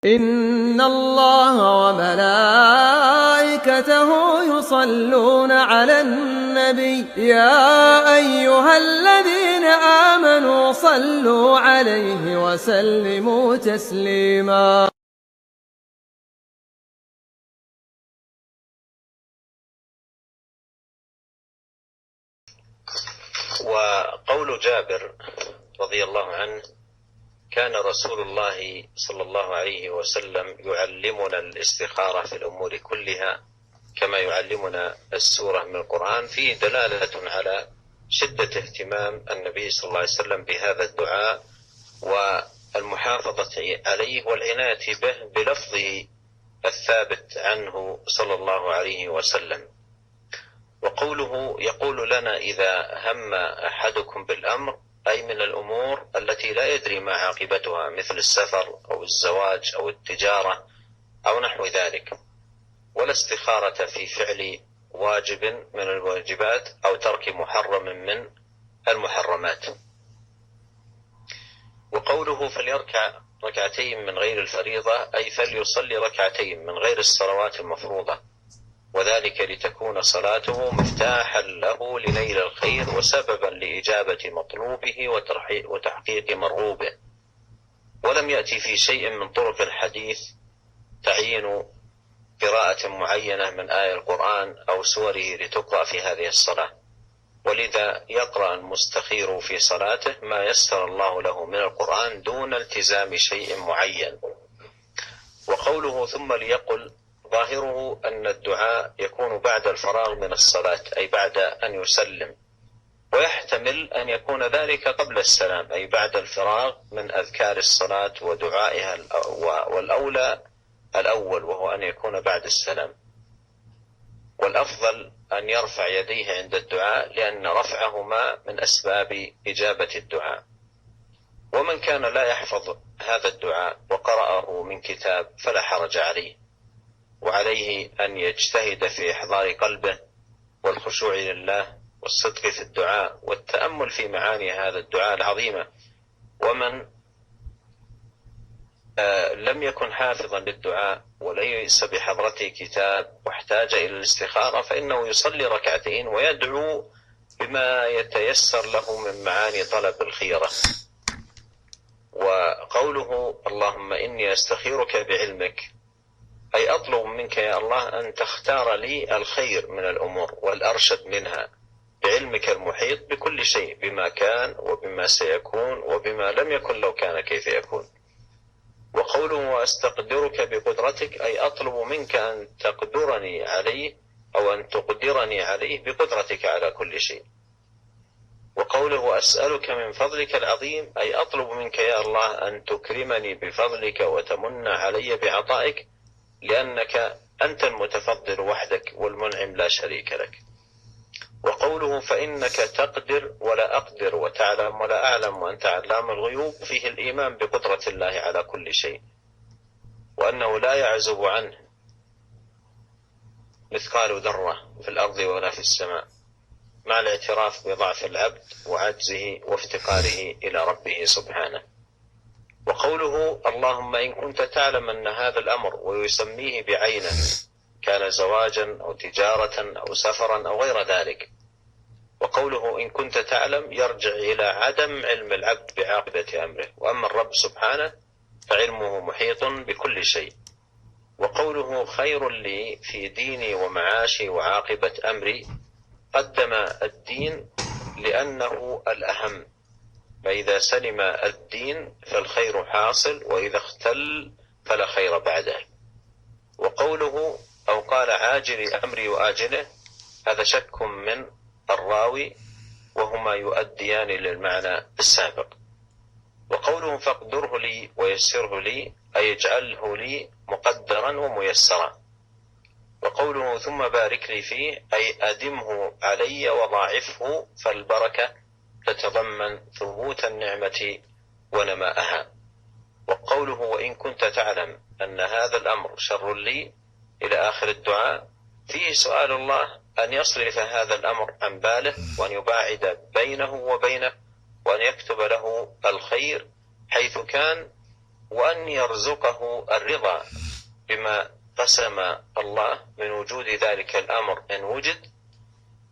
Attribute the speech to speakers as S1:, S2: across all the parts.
S1: إن الله وملائكته يصلون على النبي يا أيها الذين آمنوا صلوا عليه وسلموا تسليما.
S2: وقول جابر رضي الله عنه: كان رسول الله صلى الله عليه وسلم يعلمنا الاستخارة في الأمور كلها كما يعلمنا السورة من القرآن، فيه دلالة على شدة اهتمام النبي صلى الله عليه وسلم بهذا الدعاء والمحافظة عليه والعناية به بلفظه الثابت عنه صلى الله عليه وسلم. وقوله يقول لنا إذا هم أحدكم بالأمر، أي من الأمور التي لا يدري ما عاقبتها، مثل السفر أو الزواج أو التجارة أو نحو ذلك، ولا استخارة في فعل واجب من الواجبات أو ترك محرم من المحرمات. وقوله فليركع ركعتين من غير الفريضة، أي فليصلي ركعتين من غير الصلوات المفروضة، وذلك لتكون صلاته مفتاحا له لنيل الخير وسببا لإجابة مطلوبه وتحقيق مرغوبه. ولم يأتي في شيء من طرق الحديث تعيين قراءة معينة من آية القرآن أو سوره لتقرأ في هذه الصلاة، ولذا يقرأ المستخير في صلاته ما يسر الله له من القرآن دون التزام شيء معين. وقوله ثم ليقل، ظاهره أن الدعاء يكون بعد الفراغ من الصلاة، أي بعد أن يسلم، ويحتمل أن يكون ذلك قبل السلام، أي بعد الفراغ من أذكار الصلاة ودعائها، والأولى الأول وهو أن يكون بعد السلام. والأفضل أن يرفع يديه عند الدعاء، لأن رفعهما من أسباب إجابة الدعاء. ومن كان لا يحفظ هذا الدعاء وقرأه من كتاب فلا حرج عليه، وعليه أن يجتهد في إحضار قلبه والخشوع لله والصدق في الدعاء والتأمل في معاني هذا الدعاء العظيمة. ومن لم يكن حافظا للدعاء وليس بحضرته كتاب واحتاج إلى الاستخارة، فإنه يصلي ركعتين ويدعو بما يتيسر له من معاني طلب الخيرة. وقوله اللهم إني أستخيرك بعلمك، أي أطلب منك يا الله أن تختار لي الخير من الأمور والأرشد منها بعلمك المحيط بكل شيء، بما كان وبما سيكون وبما لم يكن لو كان كيف يكون. وقوله وأستقدرك بقدرتك، أي أطلب منك أن تقدرني عليه أو أن تقدرني عليه بقدرتك على كل شيء. وقوله أسألك من فضلك العظيم، أي أطلب منك يا الله أن تكرمني بفضلك وتمن علي بعطائك، لأنك أنت المتفضل وحدك والمنعم لا شريك لك. وقوله فإنك تقدر ولا أقدر وتعلم ولا أعلم وأنت علام الغيوب، فيه الإيمان بقدرة الله على كل شيء، وأنه لا يعزب عنه مثقال ذرة في الأرض ولا في السماء، مع الاعتراف بضعف العبد وعجزه وافتقاره إلى ربه سبحانه. وقوله اللهم إن كنت تعلم أن هذا الأمر، ويسميه بعينه، كان زواجا أو تجارة أو سفرا أو غير ذلك. وقوله إن كنت تعلم يرجع إلى عدم علم العبد بعاقبة أمره، وأما الرب سبحانه فعلمه محيط بكل شيء. وقوله خير لي في ديني ومعاشي وعاقبة أمري، قدم الدين لأنه الأهم، فإذا سلم الدين فالخير حاصل، وإذا اختل فلا خير بعده. وقوله أو قال عاجل أمري وآجله، هذا شك من الراوي، وهما يؤديان للمعنى السابق. وقوله فاقدره لي ويسره لي، أي اجعله لي مقدرا وميسرا. وقوله ثم بارك لي فيه، أي أدمه علي وضاعفه، فالبركة تتضمن ثبوت النعمة ونماءها. وقوله وإن كنت تعلم أن هذا الأمر شر لي إلى آخر الدعاء، فيه سؤال الله أن يصرف هذا الأمر عن باله، وأن يباعد بينه وبينه، وأن يكتب له الخير حيث كان وأن يرزقه الرضا بما قسم الله من وجود ذلك الأمر إن وجد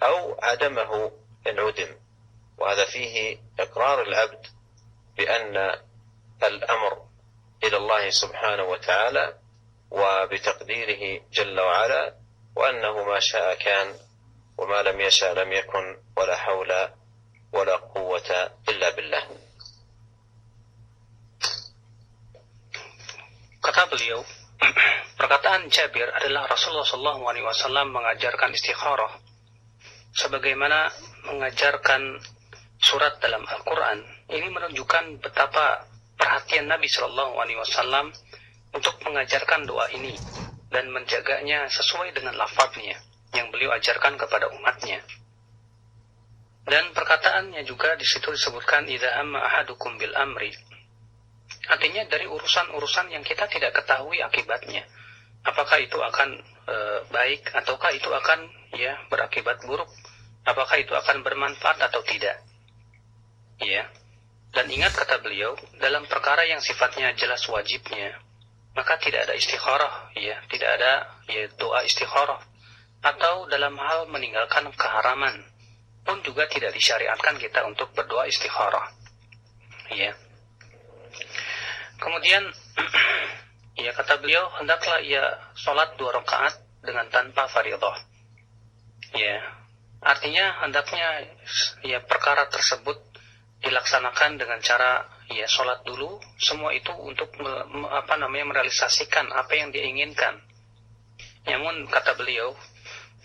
S2: أو عدمه إن عدم. وهذا فيه إقرار العبد بأن الأمر إلى الله سبحانه وتعالى وبتقديره جل وعلا، وأنه ما شاء كان وما لم يشاء لم يكن ولا حول ولا قوة إلا بالله.
S3: Kata beliau, perkataan Jabir adalah Rasulullah SAW mengajarkan istikharah sebagaimana mengajarkan surat dalam Al-Quran. Ini menunjukkan betapa perhatian Nabi SAW untuk mengajarkan doa ini dan menjaganya sesuai dengan lafadznya yang beliau ajarkan kepada umatnya. Dan perkataannya juga di situ disebutkan idza hamma ahadukum bil amri. Artinya dari urusan-urusan yang kita tidak ketahui akibatnya. Apakah itu akan baik ataukah itu akan berakibat buruk? Apakah itu akan bermanfaat atau tidak? Ya. Dan ingat kata beliau, dalam perkara yang sifatnya jelas wajibnya, maka tidak ada istikharah, tidak ada doa istikharah. Atau dalam hal meninggalkan keharaman pun juga tidak disyariatkan kita untuk berdoa istikharah. Ya. Kemudian kata beliau, hendaklah ia sholat 2 rakaat dengan tanpa fardhah. Artinya hendaknya perkara tersebut dilaksanakan dengan cara sholat dulu, semua itu untuk merealisasikan apa yang dia inginkan. Namun kata beliau,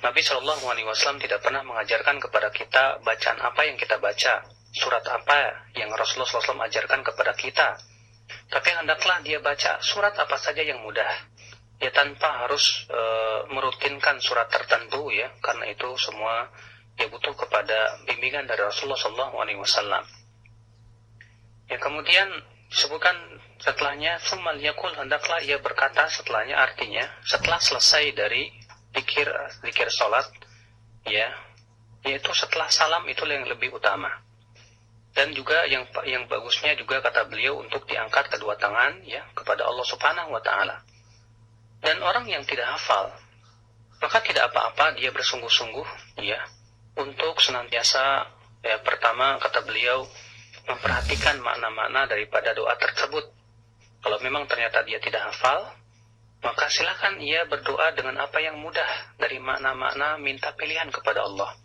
S3: Nabi SAW tidak pernah mengajarkan kepada kita bacaan apa yang kita baca, surat apa yang Rasulullah SAW ajarkan kepada kita. Tapi hendaklah dia baca surat apa saja yang mudah, tanpa harus merutinkan surat tertentu, karena itu semua butuh kepada bimbingan dari Rasulullah SAW. Kemudian disebutkan setelahnya, tsummal yaqul, hendaklah ia berkata setelahnya, artinya setelah selesai dari zikir salat, yaitu setelah salam itulah yang lebih utama. Dan juga yang bagusnya juga kata beliau untuk diangkat kedua tangan kepada Allah Subhanahu wa taala. Dan orang yang tidak hafal, maka tidak apa-apa dia bersungguh-sungguh untuk senantiasa pertama kata beliau memperhatikan makna-makna daripada doa tersebut. Kalau memang ternyata dia tidak hafal, maka silakan ia berdoa dengan apa yang mudah dari makna-makna, minta pilihan kepada Allah.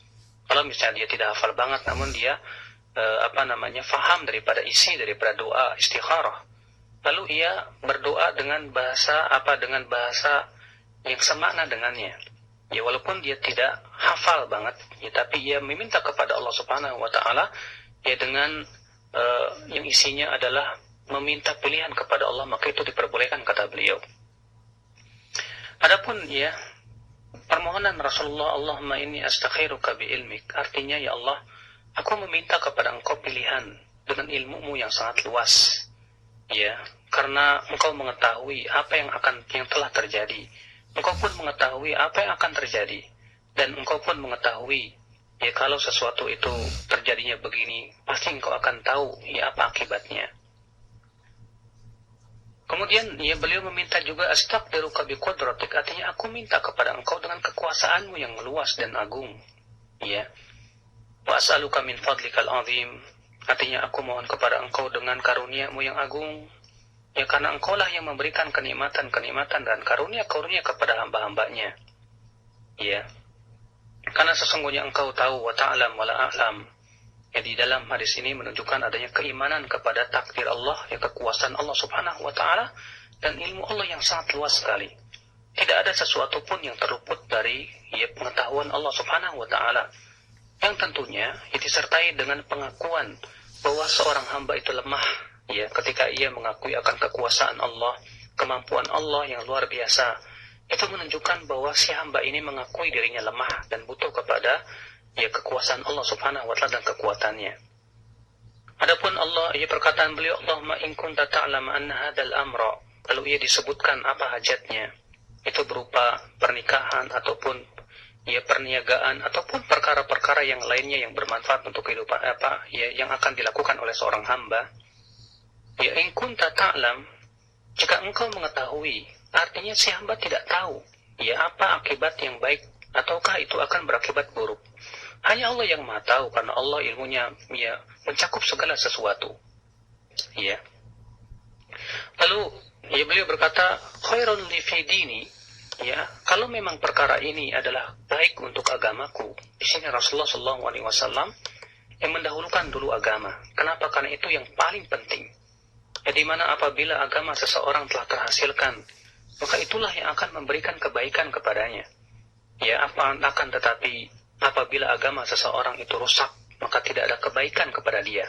S3: Kalau misalnya dia tidak hafal banget namun dia faham daripada isi daripada doa istikharah, lalu ia berdoa dengan bahasa yang semakna dengannya. Walaupun dia tidak hafal banget, tapi ia meminta kepada Allah Subhanahu wa taala dengan yang isinya adalah meminta pilihan kepada Allah, maka itu diperbolehkan kata beliau. Adapun permohonan Rasulullah, Allahumma inni astakhiruka bi ilmik, artinya ya Allah, aku meminta kepada engkau pilihan dengan ilmumu yang sangat luas, karena engkau mengetahui apa yang telah terjadi, engkau pun mengetahui apa yang akan terjadi, dan engkau pun mengetahui kalau sesuatu itu terjadinya begini, pasti engkau akan tahu apa akibatnya. Kemudian beliau meminta juga astaqdiruka bi qudratik, artinya aku minta kepada engkau dengan kekuasaanmu yang luas dan agung. Wa as'aluka min fadlikal azim, artinya aku mohon kepada engkau dengan karuniamu yang agung, karena engkau lah yang memberikan kenikmatan-kenikmatan dan karunia-karunia kepada hamba-hambanya. Karena sesungguhnya engkau tahu, wa ta'lam wa la a'lam. Di dalam hadis ini menunjukkan adanya keimanan kepada takdir Allah, kekuasaan Allah Subhanahu wa taala dan ilmu Allah yang sangat luas sekali. Tidak ada sesuatu pun yang terluput dari pengetahuan Allah Subhanahu wa taala. Yang tentunya disertai dengan pengakuan bahwa seorang hamba itu lemah, ketika ia mengakui akan kekuasaan Allah, kemampuan Allah yang luar biasa. Itu menunjukkan bahwa si hamba ini mengakui dirinya lemah dan butuh kepada kekuasaan Allah Subhanahu wa taala dan kekuatannya. Adapun Allah, perkataan beliau, Allahumma in kunta ta'lam anna hadzal amra, lalu ia disebutkan apa hajatnya. Itu berupa pernikahan ataupun perniagaan ataupun perkara-perkara yang lainnya yang bermanfaat untuk kehidupan yang akan dilakukan oleh seorang hamba. In kunta ta'lam, jika engkau mengetahui, artinya si hamba tidak tahu ya apa akibat yang baik ataukah itu akan berakibat buruk. Hanya Allah yang Maha tahu, karena Allah ilmunya ya mencakup segala sesuatu. Ya. Lalu ya beliau berkata, khairun li fi dini, ya, kalau memang perkara ini adalah baik untuk agamaku. Di sini Rasulullah SAW yang mendahulukan dulu agama. Kenapa? Karena itu yang paling penting. Ya, di mana apabila agama seseorang telah terhasilkan, maka itulah yang akan memberikan kebaikan kepadanya. Ya, akan tetapi apabila agama seseorang itu rusak, maka tidak ada kebaikan kepada dia.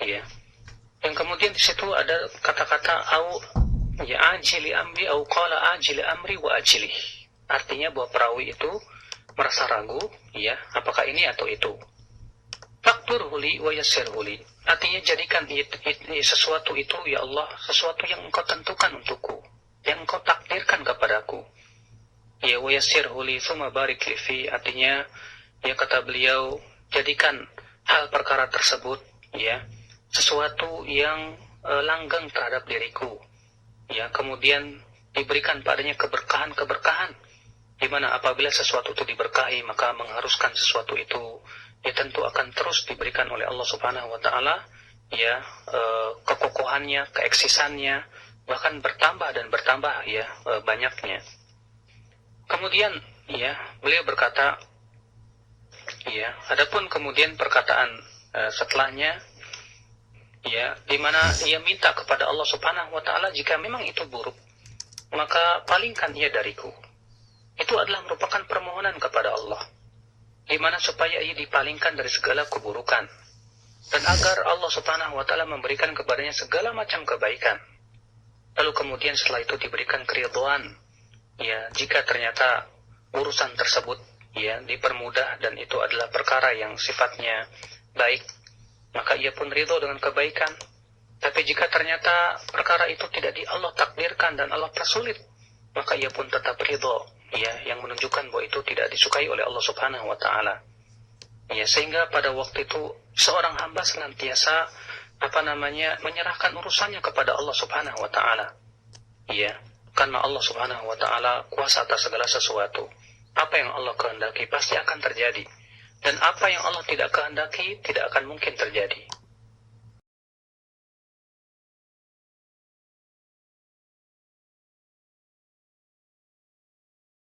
S3: Ya. Yang kemudian di situ ada kata-kata au ya ajili amri au qala ajili amri wa ajili. Artinya bahwa perawi itu merasa ragu, ya, apakah ini atau itu. Faktur huli wa yassir huli. Artinya jadikan sesuatu itu ya Allah, sesuatu yang engkau tentukan untukku, yang engkau takdirkan kepadaku. Ya wa yassir huli tsumma barik li fi. Artinya ya kata beliau, jadikan hal perkara tersebut ya sesuatu yang langgeng terhadap diriku. Ya, kemudian diberikan padanya keberkahan-keberkahan, di mana apabila sesuatu itu diberkahi, maka mengharuskan sesuatu itu ya tentu akan terus diberikan oleh Allah Subhanahu wa taala, ya, kekokohannya, keeksisannya bahkan bertambah dan bertambah ya banyaknya. Kemudian ya beliau berkata, ya, adapun kemudian perkataan setelahnya, ya, di mana ia minta kepada Allah Subhanahu wa taala jika memang itu buruk, maka palingkan ia dariku. Itu adalah merupakan permohonan kepada Allah, di mana supaya ia dipalingkan dari segala keburukan, dan agar Allah Subhanahu wa taala memberikan kepadanya segala macam kebaikan. Lalu kemudian setelah itu diberikan keridhaan, ya, jika ternyata urusan tersebut ya dipermudah dan itu adalah perkara yang sifatnya baik, maka ia pun ridho dengan kebaikan. Tapi jika ternyata perkara itu tidak Allah takdirkan dan Allah persulit, maka ia pun tetap ridho, ya, yang menunjukkan bahwa itu tidak disukai oleh Allah Subhanahu wa taala. Ya, sehingga pada waktu itu seorang hamba senantiasa menyerahkan urusannya kepada Allah Subhanahu wa taala. Ya, karena Allah Subhanahu wa taala kuasa atas segala sesuatu. Apa yang Allah kehendaki pasti akan terjadi. Dan apa yang Allah tidak kehendaki tidak akan mungkin terjadi.